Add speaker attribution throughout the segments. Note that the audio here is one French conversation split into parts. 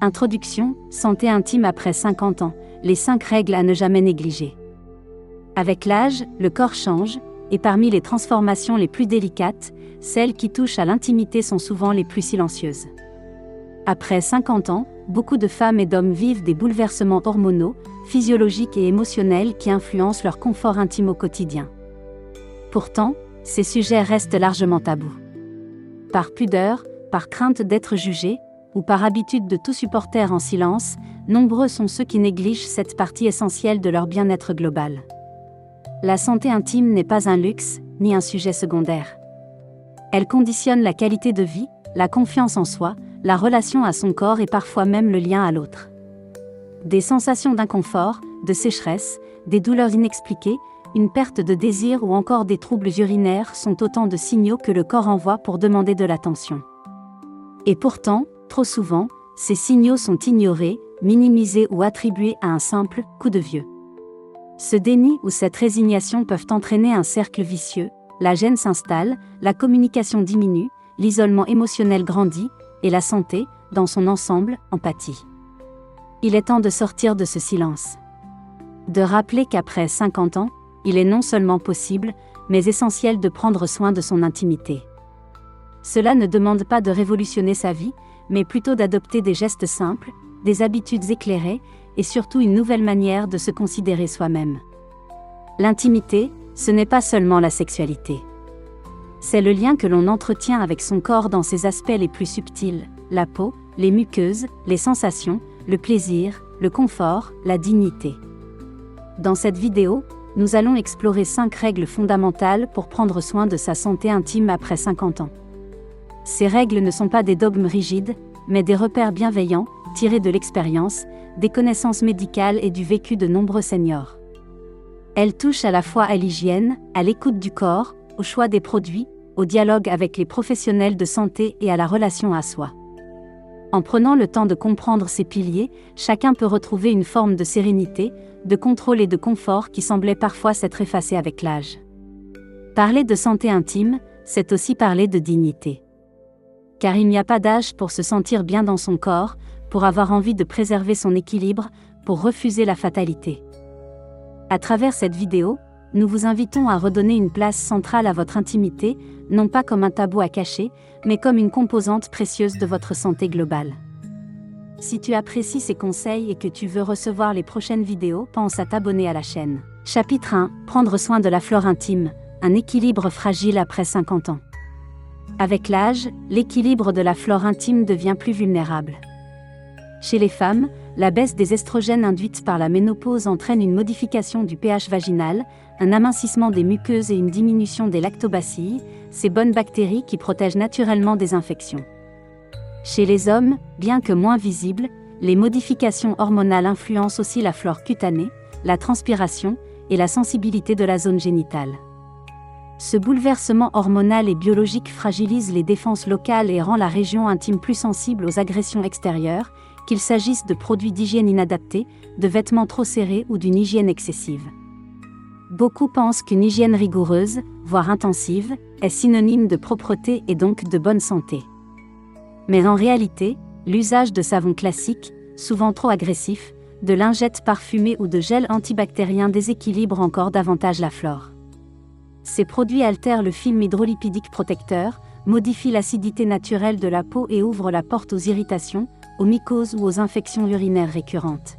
Speaker 1: Introduction, santé intime après 50 ans, les 5 règles à ne jamais négliger. Avec l'âge, le corps change, et parmi les transformations les plus délicates, celles qui touchent à l'intimité sont souvent les plus silencieuses. Après 50 ans, beaucoup de femmes et d'hommes vivent des bouleversements hormonaux, physiologiques et émotionnels qui influencent leur confort intime au quotidien. Pourtant, ces sujets restent largement tabous. Par pudeur, par crainte d'être jugés, ou par habitude de tout supporter en silence, nombreux sont ceux qui négligent cette partie essentielle de leur bien-être global. La santé intime n'est pas un luxe, ni un sujet secondaire. Elle conditionne la qualité de vie, la confiance en soi, la relation à son corps et parfois même le lien à l'autre. Des sensations d'inconfort, de sécheresse, des douleurs inexpliquées, une perte de désir ou encore des troubles urinaires sont autant de signaux que le corps envoie pour demander de l'attention. Et pourtant, trop souvent, ces signaux sont ignorés, minimisés ou attribués à un simple « coup de vieux ». Ce déni ou cette résignation peuvent entraîner un cercle vicieux, la gêne s'installe, la communication diminue, l'isolement émotionnel grandit, et la santé, dans son ensemble, en pâtit. Il est temps de sortir de ce silence. De rappeler qu'après 50 ans, il est non seulement possible, mais essentiel de prendre soin de son intimité. Cela ne demande pas de révolutionner sa vie, mais plutôt d'adopter des gestes simples, des habitudes éclairées, et surtout une nouvelle manière de se considérer soi-même. L'intimité, ce n'est pas seulement la sexualité. C'est le lien que l'on entretient avec son corps dans ses aspects les plus subtils, la peau, les muqueuses, les sensations, le plaisir, le confort, la dignité. Dans cette vidéo, nous allons explorer 5 règles fondamentales pour prendre soin de sa santé intime après 50 ans. Ces règles ne sont pas des dogmes rigides, mais des repères bienveillants, tirés de l'expérience, des connaissances médicales et du vécu de nombreux seniors. Elles touchent à la fois à l'hygiène, à l'écoute du corps, au choix des produits, au dialogue avec les professionnels de santé et à la relation à soi. En prenant le temps de comprendre ces piliers, chacun peut retrouver une forme de sérénité, de contrôle et de confort qui semblait parfois s'être effacée avec l'âge. Parler de santé intime, c'est aussi parler de dignité. Car il n'y a pas d'âge pour se sentir bien dans son corps, pour avoir envie de préserver son équilibre, pour refuser la fatalité. À travers cette vidéo, nous vous invitons à redonner une place centrale à votre intimité, non pas comme un tabou à cacher, mais comme une composante précieuse de votre santé globale. Si tu apprécies ces conseils et que tu veux recevoir les prochaines vidéos, pense à t'abonner à la chaîne. Chapitre 1. Prendre soin de la flore intime, un équilibre fragile après 50 ans. Avec l'âge, l'équilibre de la flore intime devient plus vulnérable. Chez les femmes, la baisse des estrogènes induite par la ménopause entraîne une modification du pH vaginal, un amincissement des muqueuses et une diminution des lactobacilles, ces bonnes bactéries qui protègent naturellement des infections. Chez les hommes, bien que moins visibles, les modifications hormonales influencent aussi la flore cutanée, la transpiration et la sensibilité de la zone génitale. Ce bouleversement hormonal et biologique fragilise les défenses locales et rend la région intime plus sensible aux agressions extérieures, qu'il s'agisse de produits d'hygiène inadaptés, de vêtements trop serrés ou d'une hygiène excessive. Beaucoup pensent qu'une hygiène rigoureuse, voire intensive, est synonyme de propreté et donc de bonne santé. Mais en réalité, l'usage de savons classiques, souvent trop agressifs, de lingettes parfumées ou de gels antibactériens déséquilibre encore davantage la flore. Ces produits altèrent le film hydrolipidique protecteur, modifient l'acidité naturelle de la peau et ouvrent la porte aux irritations, aux mycoses ou aux infections urinaires récurrentes.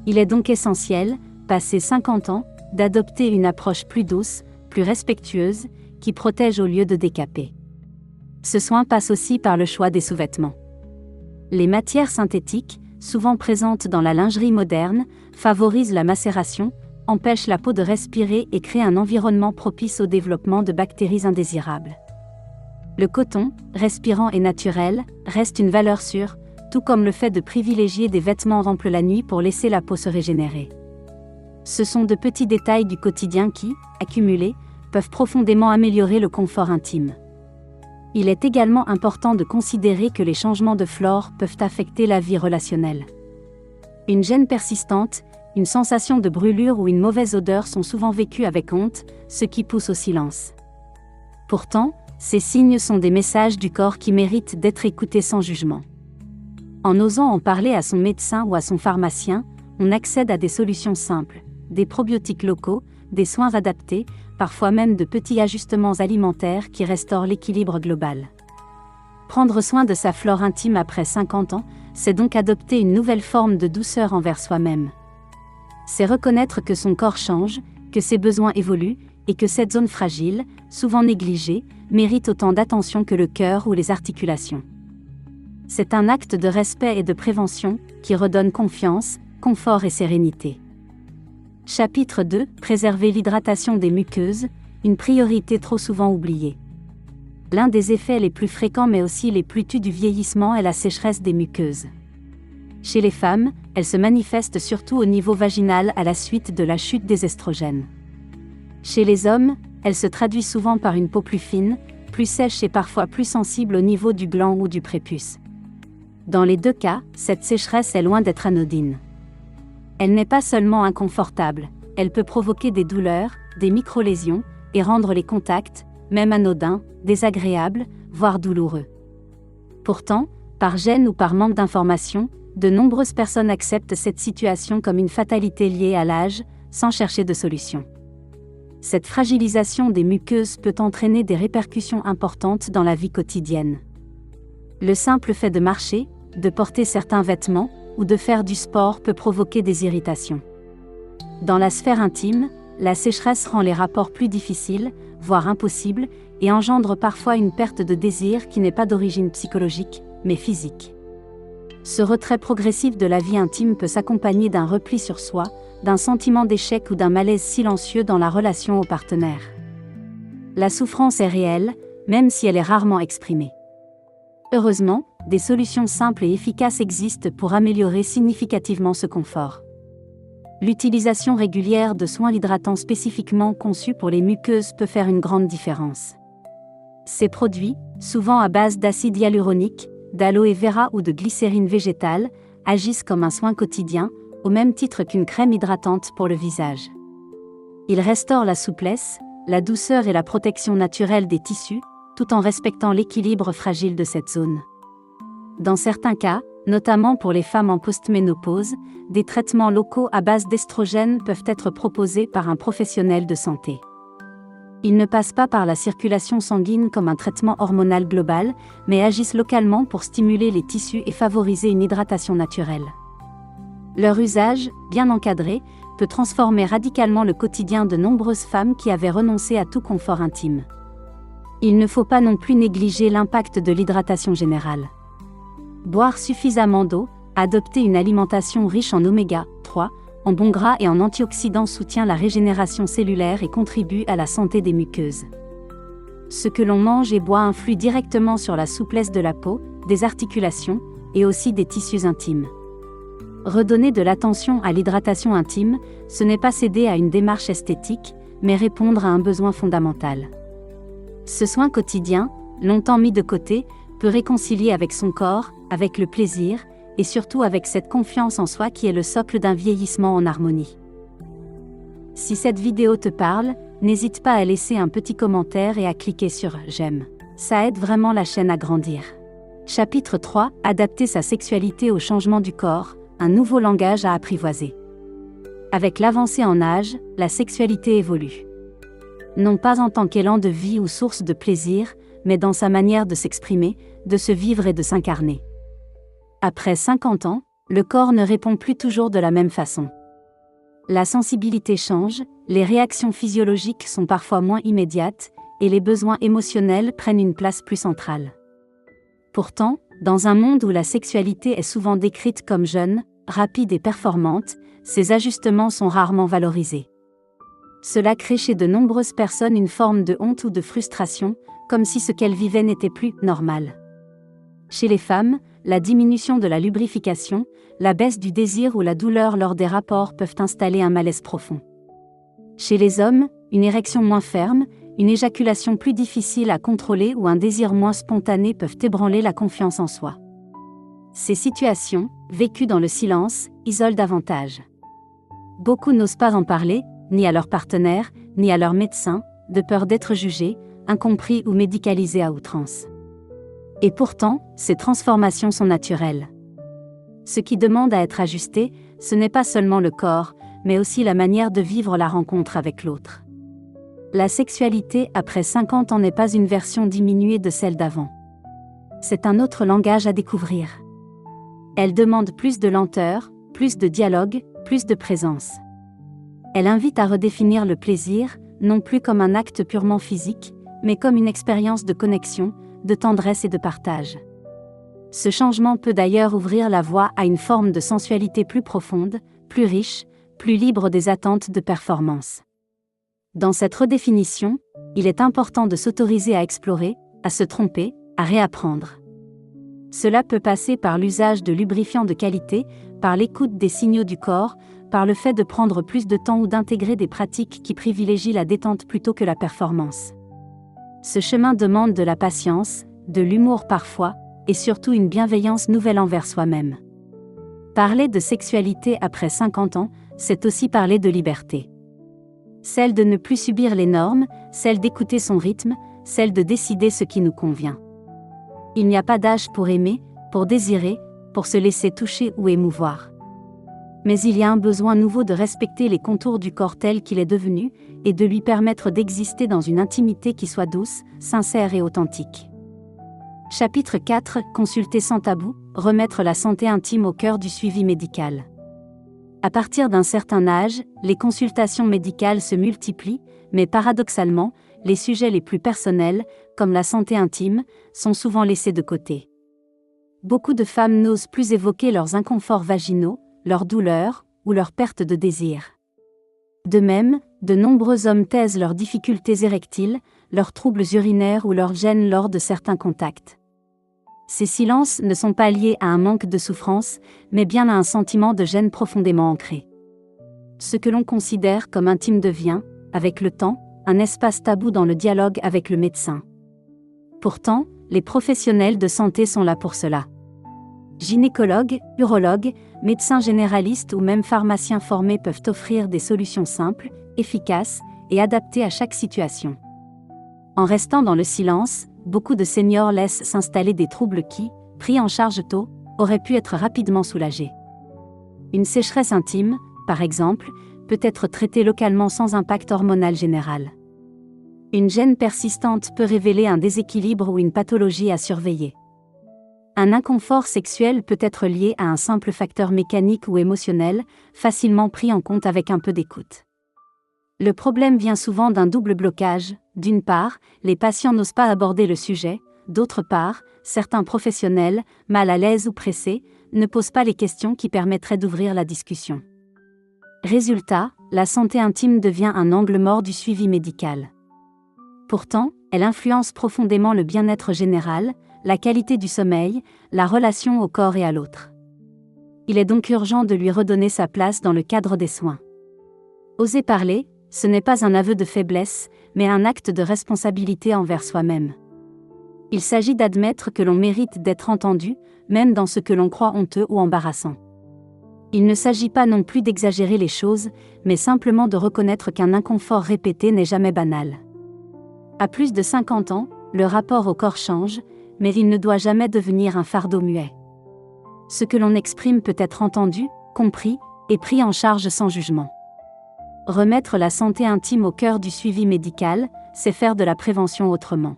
Speaker 1: Il est donc essentiel, passé 50 ans, d'adopter une approche plus douce, plus respectueuse, qui protège au lieu de décaper. Ce soin passe aussi par le choix des sous-vêtements. Les matières synthétiques, souvent présentes dans la lingerie moderne, favorisent la macération, empêchent la peau de respirer et créent un environnement propice au développement de bactéries indésirables. Le coton, respirant et naturel, reste une valeur sûre, tout comme le fait de privilégier des vêtements amples la nuit pour laisser la peau se régénérer. Ce sont de petits détails du quotidien qui, accumulés, peuvent profondément améliorer le confort intime. Il est également important de considérer que les changements de flore peuvent affecter la vie relationnelle. Une gêne persistante, une sensation de brûlure ou une mauvaise odeur sont souvent vécus avec honte, ce qui pousse au silence. Pourtant, ces signes sont des messages du corps qui méritent d'être écoutés sans jugement. En osant en parler à son médecin ou à son pharmacien, on accède à des solutions simples, des probiotiques locaux, des soins adaptés, parfois même de petits ajustements alimentaires qui restaurent l'équilibre global. Prendre soin de sa flore intime après 50 ans, c'est donc adopter une nouvelle forme de douceur envers soi-même. C'est reconnaître que son corps change, que ses besoins évoluent, et que cette zone fragile, souvent négligée, mérite autant d'attention que le cœur ou les articulations. C'est un acte de respect et de prévention, qui redonne confiance, confort et sérénité. Chapitre 2 : Préserver l'hydratation des muqueuses, une priorité trop souvent oubliée. L'un des effets les plus fréquents mais aussi les plus tus du vieillissement est la sécheresse des muqueuses. Chez les femmes, elle se manifeste surtout au niveau vaginal à la suite de la chute des estrogènes. Chez les hommes, elle se traduit souvent par une peau plus fine, plus sèche et parfois plus sensible au niveau du gland ou du prépuce. Dans les deux cas, cette sécheresse est loin d'être anodine. Elle n'est pas seulement inconfortable, elle peut provoquer des douleurs, des micro-lésions, et rendre les contacts, même anodins, désagréables, voire douloureux. Pourtant, par gêne ou par manque d'information, de nombreuses personnes acceptent cette situation comme une fatalité liée à l'âge, sans chercher de solution. Cette fragilisation des muqueuses peut entraîner des répercussions importantes dans la vie quotidienne. Le simple fait de marcher, de porter certains vêtements, ou de faire du sport peut provoquer des irritations. Dans la sphère intime, la sécheresse rend les rapports plus difficiles, voire impossibles, et engendre parfois une perte de désir qui n'est pas d'origine psychologique, mais physique. Ce retrait progressif de la vie intime peut s'accompagner d'un repli sur soi, d'un sentiment d'échec ou d'un malaise silencieux dans la relation au partenaire. La souffrance est réelle, même si elle est rarement exprimée. Heureusement, des solutions simples et efficaces existent pour améliorer significativement ce confort. L'utilisation régulière de soins hydratants spécifiquement conçus pour les muqueuses peut faire une grande différence. Ces produits, souvent à base d'acide hyaluronique, d'aloe vera ou de glycérine végétale, agissent comme un soin quotidien, au même titre qu'une crème hydratante pour le visage. Ils restaurent la souplesse, la douceur et la protection naturelle des tissus, tout en respectant l'équilibre fragile de cette zone. Dans certains cas, notamment pour les femmes en postménopause, des traitements locaux à base d'estrogènes peuvent être proposés par un professionnel de santé. Ils ne passent pas par la circulation sanguine comme un traitement hormonal global, mais agissent localement pour stimuler les tissus et favoriser une hydratation naturelle. Leur usage, bien encadré, peut transformer radicalement le quotidien de nombreuses femmes qui avaient renoncé à tout confort intime. Il ne faut pas non plus négliger l'impact de l'hydratation générale. Boire suffisamment d'eau, adopter une alimentation riche en oméga 3, en bons gras et en antioxydants soutient la régénération cellulaire et contribue à la santé des muqueuses. Ce que l'on mange et boit influe directement sur la souplesse de la peau, des articulations, et aussi des tissus intimes. Redonner de l'attention à l'hydratation intime, ce n'est pas céder à une démarche esthétique, mais répondre à un besoin fondamental. Ce soin quotidien, longtemps mis de côté, peut réconcilier avec son corps, avec le plaisir, et surtout avec cette confiance en soi qui est le socle d'un vieillissement en harmonie. Si cette vidéo te parle, n'hésite pas à laisser un petit commentaire et à cliquer sur « J'aime ». Ça aide vraiment la chaîne à grandir. Chapitre 3 : Adapter sa sexualité au changement du corps, un nouveau langage à apprivoiser. Avec l'avancée en âge, la sexualité évolue. Non pas en tant qu'élan de vie ou source de plaisir, mais dans sa manière de s'exprimer, de se vivre et de s'incarner. Après 50 ans, le corps ne répond plus toujours de la même façon. La sensibilité change, les réactions physiologiques sont parfois moins immédiates, et les besoins émotionnels prennent une place plus centrale. Pourtant, dans un monde où la sexualité est souvent décrite comme jeune, rapide et performante, ces ajustements sont rarement valorisés. Cela crée chez de nombreuses personnes une forme de honte ou de frustration, comme si ce qu'elles vivaient n'était plus normal. Chez les femmes, la diminution de la lubrification, la baisse du désir ou la douleur lors des rapports peuvent installer un malaise profond. Chez les hommes, une érection moins ferme, une éjaculation plus difficile à contrôler ou un désir moins spontané peuvent ébranler la confiance en soi. Ces situations, vécues dans le silence, isolent davantage. Beaucoup n'osent pas en parler, ni à leur partenaire, ni à leur médecin, de peur d'être jugés, incompris ou médicalisés à outrance. Et pourtant, ces transformations sont naturelles. Ce qui demande à être ajusté, ce n'est pas seulement le corps, mais aussi la manière de vivre la rencontre avec l'autre. La sexualité après 50 ans n'est pas une version diminuée de celle d'avant. C'est un autre langage à découvrir. Elle demande plus de lenteur, plus de dialogue, plus de présence. Elle invite à redéfinir le plaisir, non plus comme un acte purement physique, mais comme une expérience de connexion, de tendresse et de partage. Ce changement peut d'ailleurs ouvrir la voie à une forme de sensualité plus profonde, plus riche, plus libre des attentes de performance. Dans cette redéfinition, il est important de s'autoriser à explorer, à se tromper, à réapprendre. Cela peut passer par l'usage de lubrifiants de qualité, par l'écoute des signaux du corps, par le fait de prendre plus de temps ou d'intégrer des pratiques qui privilégient la détente plutôt que la performance. Ce chemin demande de la patience, de l'humour parfois, et surtout une bienveillance nouvelle envers soi-même. Parler de sexualité après 50 ans, c'est aussi parler de liberté. Celle de ne plus subir les normes, celle d'écouter son rythme, celle de décider ce qui nous convient. Il n'y a pas d'âge pour aimer, pour désirer, pour se laisser toucher ou émouvoir. Mais il y a un besoin nouveau de respecter les contours du corps tel qu'il est devenu, et de lui permettre d'exister dans une intimité qui soit douce, sincère et authentique. Chapitre 4 – Consulter sans tabou, remettre la santé intime au cœur du suivi médical. À partir d'un certain âge, les consultations médicales se multiplient, mais paradoxalement, les sujets les plus personnels, comme la santé intime, sont souvent laissés de côté. Beaucoup de femmes n'osent plus évoquer leurs inconforts vaginaux, leurs douleurs, ou leur perte de désir. De même, de nombreux hommes taisent leurs difficultés érectiles, leurs troubles urinaires ou leurs gênes lors de certains contacts. Ces silences ne sont pas liés à un manque de souffrance, mais bien à un sentiment de gêne profondément ancré. Ce que l'on considère comme intime devient, avec le temps, un espace tabou dans le dialogue avec le médecin. Pourtant, les professionnels de santé sont là pour cela. Gynécologues, urologues, médecins généralistes ou même pharmaciens formés peuvent offrir des solutions simples, efficaces et adaptées à chaque situation. En restant dans le silence, beaucoup de seniors laissent s'installer des troubles qui, pris en charge tôt, auraient pu être rapidement soulagés. Une sécheresse intime, par exemple, peut être traitée localement sans impact hormonal général. Une gêne persistante peut révéler un déséquilibre ou une pathologie à surveiller. Un inconfort sexuel peut être lié à un simple facteur mécanique ou émotionnel, facilement pris en compte avec un peu d'écoute. Le problème vient souvent d'un double blocage. D'une part, les patients n'osent pas aborder le sujet, d'autre part, certains professionnels, mal à l'aise ou pressés, ne posent pas les questions qui permettraient d'ouvrir la discussion. Résultat, la santé intime devient un angle mort du suivi médical. Pourtant, elle influence profondément le bien-être général, la qualité du sommeil, la relation au corps et à l'autre. Il est donc urgent de lui redonner sa place dans le cadre des soins. Oser parler, ce n'est pas un aveu de faiblesse, mais un acte de responsabilité envers soi-même. Il s'agit d'admettre que l'on mérite d'être entendu, même dans ce que l'on croit honteux ou embarrassant. Il ne s'agit pas non plus d'exagérer les choses, mais simplement de reconnaître qu'un inconfort répété n'est jamais banal. À plus de 50 ans, le rapport au corps change, mais il ne doit jamais devenir un fardeau muet. Ce que l'on exprime peut être entendu, compris, et pris en charge sans jugement. Remettre la santé intime au cœur du suivi médical, c'est faire de la prévention autrement.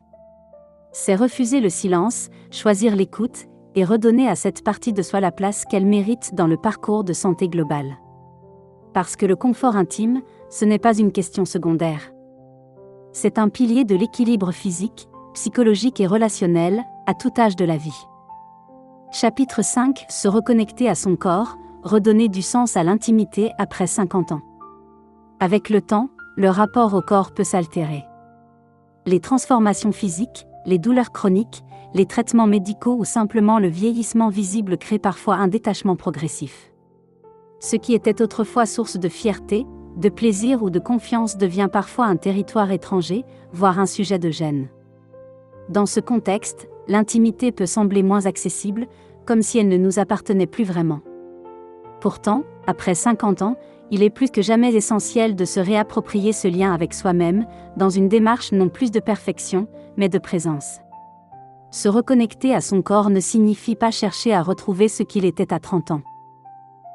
Speaker 1: C'est refuser le silence, choisir l'écoute, et redonner à cette partie de soi la place qu'elle mérite dans le parcours de santé globale. Parce que le confort intime, ce n'est pas une question secondaire. C'est un pilier de l'équilibre physique, psychologique et relationnel, à tout âge de la vie. Chapitre 5 – Se reconnecter à son corps, redonner du sens à l'intimité après 50 ans. Avec le temps, le rapport au corps peut s'altérer. Les transformations physiques, les douleurs chroniques, les traitements médicaux ou simplement le vieillissement visible créent parfois un détachement progressif. Ce qui était autrefois source de fierté, de plaisir ou de confiance devient parfois un territoire étranger, voire un sujet de gêne. Dans ce contexte, l'intimité peut sembler moins accessible, comme si elle ne nous appartenait plus vraiment. Pourtant, après 50 ans, il est plus que jamais essentiel de se réapproprier ce lien avec soi-même, dans une démarche non plus de perfection, mais de présence. Se reconnecter à son corps ne signifie pas chercher à retrouver ce qu'il était à 30 ans.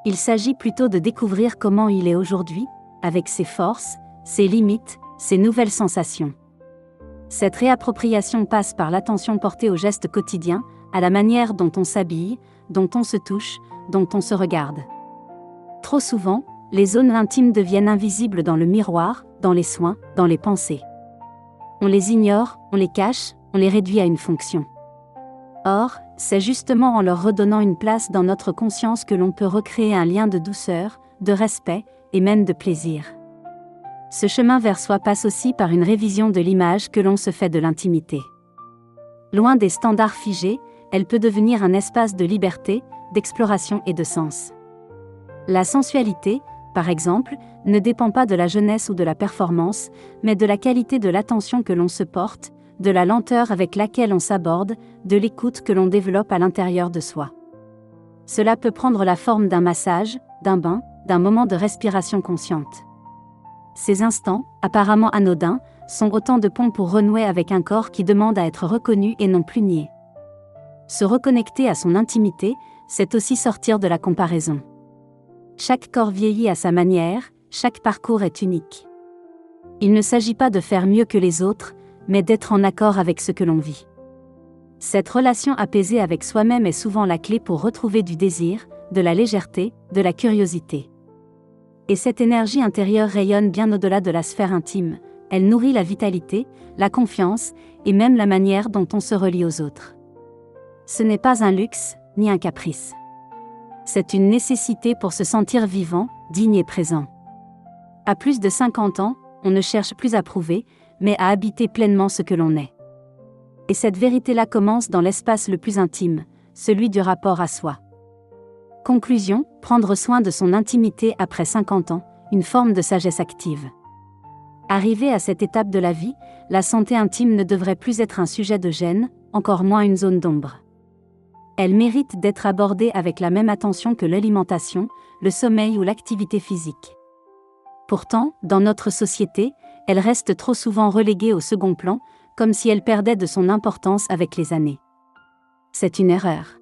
Speaker 1: Il s'agit plutôt de découvrir comment il est aujourd'hui, avec ses forces, ses limites, ses nouvelles sensations. Cette réappropriation passe par l'attention portée aux gestes quotidiens, à la manière dont on s'habille, dont on se touche, dont on se regarde. Trop souvent, les zones intimes deviennent invisibles dans le miroir, dans les soins, dans les pensées. On les ignore, on les cache, on les réduit à une fonction. Or, c'est justement en leur redonnant une place dans notre conscience que l'on peut recréer un lien de douceur, de respect, et même de plaisir. Ce chemin vers soi passe aussi par une révision de l'image que l'on se fait de l'intimité. Loin des standards figés, elle peut devenir un espace de liberté, d'exploration et de sens. La sensualité, par exemple, ne dépend pas de la jeunesse ou de la performance, mais de la qualité de l'attention que l'on se porte, de la lenteur avec laquelle on s'aborde, de l'écoute que l'on développe à l'intérieur de soi. Cela peut prendre la forme d'un massage, d'un bain, d'un moment de respiration consciente. Ces instants, apparemment anodins, sont autant de ponts pour renouer avec un corps qui demande à être reconnu et non plus nié. Se reconnecter à son intimité, c'est aussi sortir de la comparaison. Chaque corps vieillit à sa manière, chaque parcours est unique. Il ne s'agit pas de faire mieux que les autres, mais d'être en accord avec ce que l'on vit. Cette relation apaisée avec soi-même est souvent la clé pour retrouver du désir, de la légèreté, de la curiosité. Et cette énergie intérieure rayonne bien au-delà de la sphère intime, elle nourrit la vitalité, la confiance, et même la manière dont on se relie aux autres. Ce n'est pas un luxe, ni un caprice. C'est une nécessité pour se sentir vivant, digne et présent. À plus de 50 ans, on ne cherche plus à prouver, mais à habiter pleinement ce que l'on est. Et cette vérité-là commence dans l'espace le plus intime, celui du rapport à soi. Conclusion, prendre soin de son intimité après 50 ans, une forme de sagesse active. Arrivé à cette étape de la vie, la santé intime ne devrait plus être un sujet de gêne, encore moins une zone d'ombre. Elle mérite d'être abordée avec la même attention que l'alimentation, le sommeil ou l'activité physique. Pourtant, dans notre société, elle reste trop souvent reléguée au second plan, comme si elle perdait de son importance avec les années. C'est une erreur.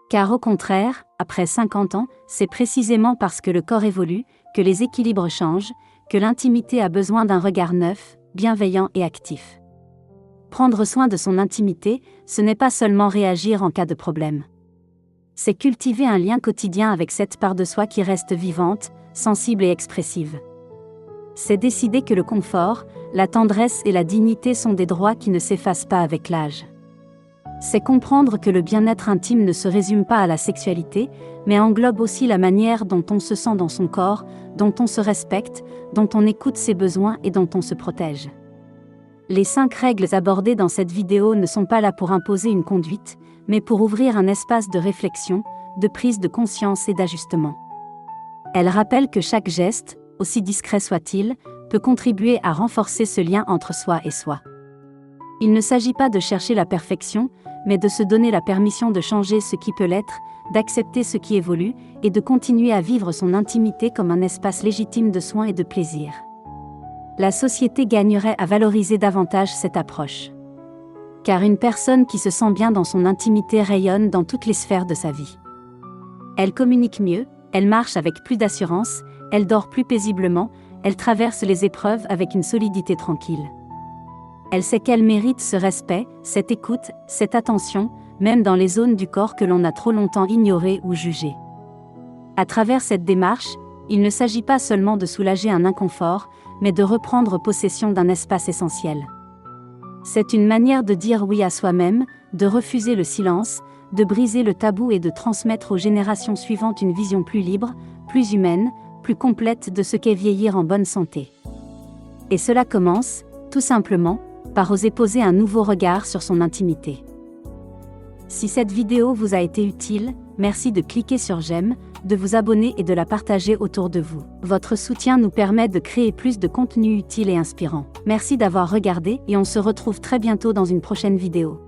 Speaker 1: Car au contraire, après 50 ans, c'est précisément parce que le corps évolue, que les équilibres changent, que l'intimité a besoin d'un regard neuf, bienveillant et actif. Prendre soin de son intimité, ce n'est pas seulement réagir en cas de problème. C'est cultiver un lien quotidien avec cette part de soi qui reste vivante, sensible et expressive. C'est décider que le confort, la tendresse et la dignité sont des droits qui ne s'effacent pas avec l'âge. C'est comprendre que le bien-être intime ne se résume pas à la sexualité, mais englobe aussi la manière dont on se sent dans son corps, dont on se respecte, dont on écoute ses besoins et dont on se protège. Les 5 règles abordées dans cette vidéo ne sont pas là pour imposer une conduite, mais pour ouvrir un espace de réflexion, de prise de conscience et d'ajustement. Elles rappellent que chaque geste, aussi discret soit-il, peut contribuer à renforcer ce lien entre soi et soi. Il ne s'agit pas de chercher la perfection, mais de se donner la permission de changer ce qui peut l'être, d'accepter ce qui évolue, et de continuer à vivre son intimité comme un espace légitime de soins et de plaisir. La société gagnerait à valoriser davantage cette approche. Car une personne qui se sent bien dans son intimité rayonne dans toutes les sphères de sa vie. Elle communique mieux, elle marche avec plus d'assurance, elle dort plus paisiblement, elle traverse les épreuves avec une solidité tranquille. Elle sait qu'elle mérite ce respect, cette écoute, cette attention, même dans les zones du corps que l'on a trop longtemps ignorées ou jugées. À travers cette démarche, il ne s'agit pas seulement de soulager un inconfort, mais de reprendre possession d'un espace essentiel. C'est une manière de dire oui à soi-même, de refuser le silence, de briser le tabou et de transmettre aux générations suivantes une vision plus libre, plus humaine, plus complète de ce qu'est vieillir en bonne santé. Et cela commence, tout simplement, par oser poser un nouveau regard sur son intimité. Si cette vidéo vous a été utile, merci de cliquer sur j'aime, de vous abonner et de la partager autour de vous. Votre soutien nous permet de créer plus de contenu utile et inspirant. Merci d'avoir regardé et on se retrouve très bientôt dans une prochaine vidéo.